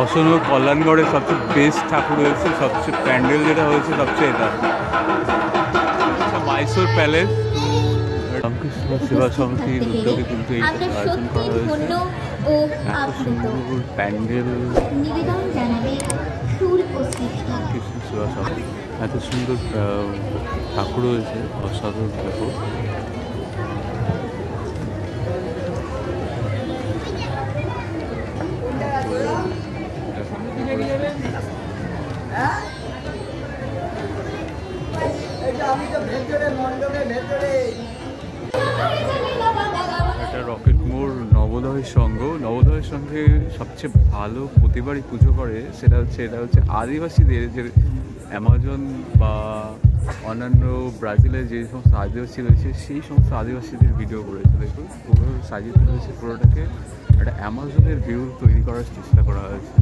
অসনো কল্যাণগড়ের সবচেয়ে বেস্ট ঠাকুর হয়েছে, সবচেয়ে প্যান্ডেল যেটা হয়েছে সবচেয়ে এটা মাইসোর প্যালেস। রামকৃষ্ণ সেবা সমিতির উদ্যোগে কিন্তু এইটা আয়োজন করা হয়েছে। এত সুন্দর প্যান্ডেল, রামকৃষ্ণ সেবা সমিতি এত সুন্দর ঠাকুর হয়েছে, অসাধারণ ঠাকুর। এটা রকেট মোড় নবোদয় সংঘ। নবোদয় সংঘে সবচেয়ে ভালো প্রতিবারই পুজো করে সেটা হচ্ছে আদিবাসীদের, যে অ্যামাজন বা অন্যান্য ব্রাজিলের যে সমস্ত আদিবাসী রয়েছে সেই সমস্ত আদিবাসীদের ভিডিও করেছে। দেখুন পুরো সাজিয়ে তুলেছে, পুরোটাকে একটা অ্যামাজনের ভিউ তৈরি করার চেষ্টা করা হয়েছে।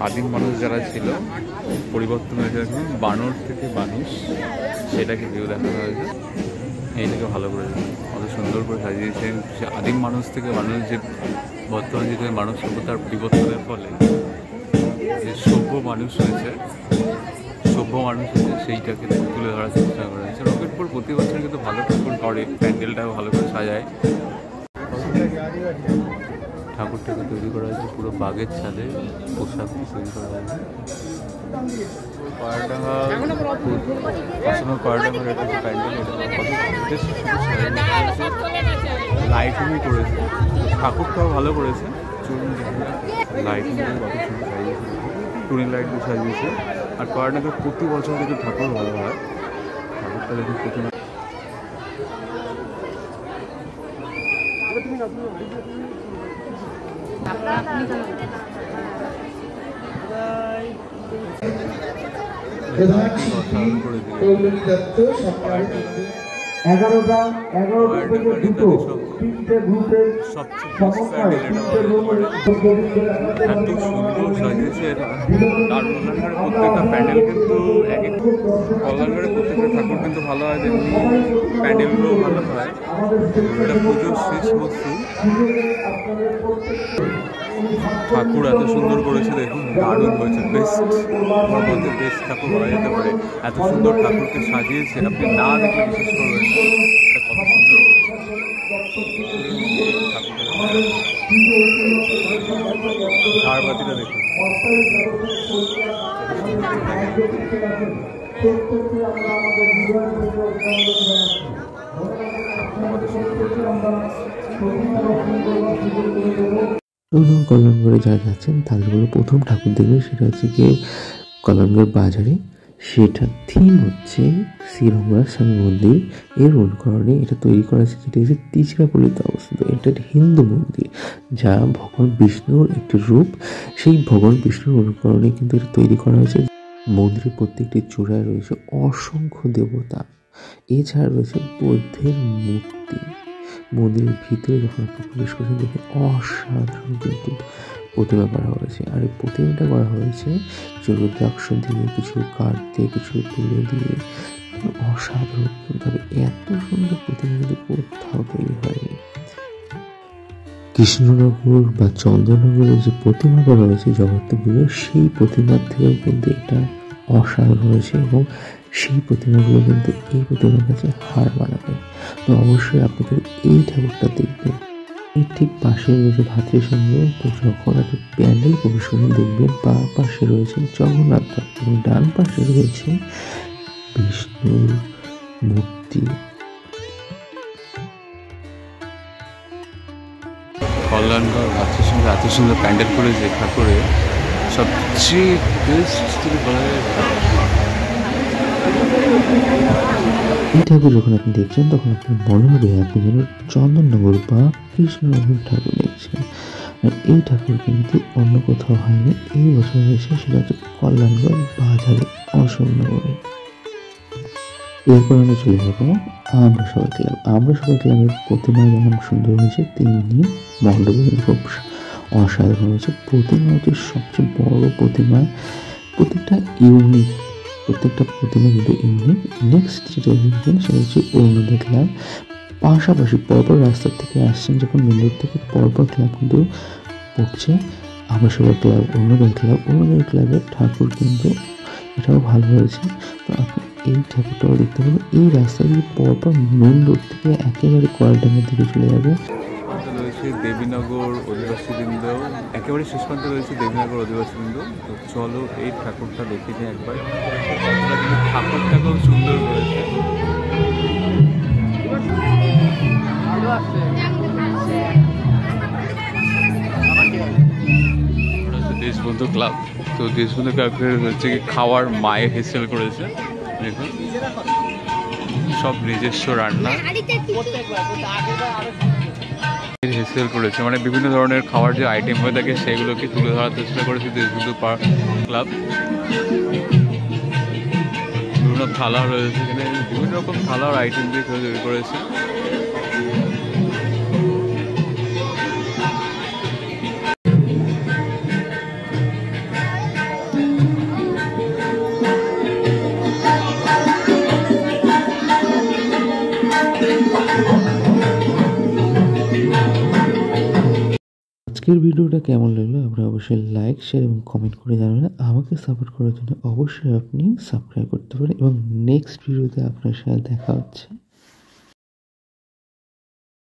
আদিম মানুষ যারা ছিল পরিবর্তন হয়েছে, দেখুন বানর থেকে মানুষ, সেটাকে ভিউ দেখানো হয়েছে। এইটাকে ভালো করে অত সুন্দর করে সাজিয়েছেন। সে আদিম মানুষ থেকে মানুষ যে বর্তমান যুগে মানব সভ্যতার পরিবর্তনের ফলে যে সভ্য মানুষ হয়েছে সেইটাকে তুলে ধরার চেষ্টা করা হয়েছে। রকেটপুর প্রতি বছর কিন্তু ভালো ঠাকুর করে, প্যান্ডেলটাও ভালো করে সাজায়। ঠাকুরটাকে তৈরি করা হয়েছে পুরো বাঘের ছাদে, পোশাক তৈরি করা হয়েছে। কয়ডাঙ্গার এটা যে প্যান্ডেল, লাইটিংই করেছে, ঠাকুরটাও ভালো করেছে। চুন লাইটিং কত সুন্দর সাজিয়েছে, টুনি লাইট দিয়ে সাজিয়েছে। আর কয়ডাঙ্গার প্রতি বছর কিন্তু ঠাকুর ভালো হয়। ঠাকুরটা দেখুন প্রথমে এগারোটা থেকে দুটো তিনটে গ্রুপে এত সুন্দর সাজিয়েছে। কল্যাণগড়ের প্রত্যেকটা প্যান্ডেল কিন্তু কল্যাণগড়ের প্রত্যেকটা ঠাকুর কিন্তু ভালো হয়, তেমনি প্যান্ডেলগুলোও ভালো হয়। এটা পুজোর শেষ বস্তু। ঠাকুর এত সুন্দর করেছে, দেখুন দারুণ হয়েছে, বেস্ট আমার মধ্যে বেস্ট ঠাকুর বলা যেতে পারে। এত সুন্দর ঠাকুরকে সাজিয়েছে, আপনি না দেখলে বিশেষ করবেন কত সুন্দর ঝাড়বাতিটা দেখুন। কল্যাণগড়ে যারা যাচ্ছেন তাদের বলে প্রথম ঠাকুর দেখবেন সেটা হচ্ছে গিয়ে কল্যাণগড় বাজারে। সেটার থিম হচ্ছে শ্রীরঙ্গনাথ স্বামী মন্দির। এর অনুকরণে এটা তৈরি করা হয়েছে, যেটা হচ্ছে তিরুচিরাপল্লিতে অবস্থিত। এটা একটি হিন্দু মন্দির যা ভগবান বিষ্ণুর একটি রূপ। সেই ভগবান বিষ্ণুর অনুকরণে কিন্তু এটা তৈরি করা হয়েছে। মন্দিরের প্রত্যেকটি চূড়ায় রয়েছে অসংখ্য দেবতা, এছাড়া রয়েছে বৌদ্ধের মূর্তি। মন্দিরের ভিতরে যখন আপনি প্রবেশ করছেন দেখে অসাধারণ কিন্তু প্রতিমা করা হয়েছে। আর এই প্রতিমাটা করা হয়েছে কিছু রুদ্রাক্ষ দিয়ে, কিছু কাঠ দিয়ে, কিছু তুলে দিয়ে, অসাধারণভাবে এত সুন্দর প্রতিমা কিন্তু কোথাও তৈরি হয়নি। কৃষ্ণনগর বা চন্দ্রনগরের যে প্রতিমা করা হয়েছে জগন্নাথপুরে, সেই প্রতিমার থেকেও কিন্তু এটা অসাধারণ হয়েছে এবং সেই প্রতিমাগুলো কিন্তু এই প্রতিমার কাছে হার মানাবে। তো অবশ্যই আপনাদের এই ঠাকুরটা দেখবেন। এর ঠিক পাশে রয়েছে ভাতৃসংঘ। তো যখন আপনি প্যান্ডেল প্রবেশ করে দেখবেন বাঁ পাশে রয়েছে জগন্নাথ ঠাকুর এবং ডান পাশে রয়েছে বিষ্ণুর মূর্তি। কল্যাণগড় ভাতৃসংঘ এত সুন্দর প্যান্ডেল করেছে ঠাকুরে, সবচেয়ে বেস্ট যদি বলা যায়। এই ঠাকুর যখন আপনি দেখছেন তখন আপনার মনে হবে আপনি যেন চন্দননগর বা কৃষ্ণনগর ঠাকুর দেখছেন। আর এই ঠাকুর কিন্তু অন্য কোথাও হয়নি, এই বছর হয়েছে, সেটা হচ্ছে কল্যাণগড় বাজারে অশোকনগরে। এরপর আমরা চলে যাবো আমরা সবাই ক্লাব। আমরা সবাই ক্লাবের প্রতিমা যেমন সুন্দর হয়েছে তেমনি মণ্ডপে খুব অসাধারণ হয়েছে। প্রতিমা হচ্ছে সবচেয়ে বড় প্রতিমা, প্রত্যেকটা ইউনিক, প্রত্যেকটা প্রতিমা কিন্তু ইউনিক। নেক্সট যেটা দেখবেন সেটা হচ্ছে অরুণোদয় ক্লাব। পাশাপাশি পরপর রাস্তার থেকে আসছেন যখন মেন রোড থেকে পরপর ক্লাব কিন্তু পড়ছে আবাসিক ক্লাব, অরুণোদয় ক্লাব। অরুণোদয় ক্লাবের ঠাকুর কিন্তু এটাও ভালো হয়েছে। তো আপনি এই ঠাকুরটাও দেখতে পাবেন। এই রাস্তা দিয়ে পরপর মেন রোড থেকে একেবারে কয়েলডাঙ্গার দিকে চলে যাবে। রয়েছে দেবীনগর অধিবাসীবৃন্দ, একেবারে শেষ প্রান্তে রয়েছে দেবীনগর অধিবাসীবৃন্দ। তো চলো এই ঠাকুরটা দেখে নিই একবার। কিন্তু ঠাকুরটা খুব সুন্দর করেছে। দেশবন্ধু ক্লাব। তো দেশবন্ধু ক্লাবের হচ্ছে কি খাওয়ার মায়ের হেসেল করেছে, দেখুন সব নিজস্ব রান্না হেসেল করেছে, মানে বিভিন্ন ধরনের খাওয়ার যে আইটেম হয়ে থাকে সেগুলোকে তুলে ধরার চেষ্টা করেছে দেশবন্ধু ক্লাব। বিভিন্ন থালা রয়েছে এখানে, বিভিন্ন রকম থালার আইটেম দিয়ে তৈরি করেছে। আজকের ভিডিওটা কেমন লাগলো আপনারা অবশ্যই লাইক, শেয়ার এবং কমেন্ট করে জানাবেন। আমাকে সাপোর্ট করার জন্য অবশ্যই আপনি সাবস্ক্রাইব করতে পারেন এবং নেক্সট ভিডিওতে আপনার সাথে দেখা হচ্ছে।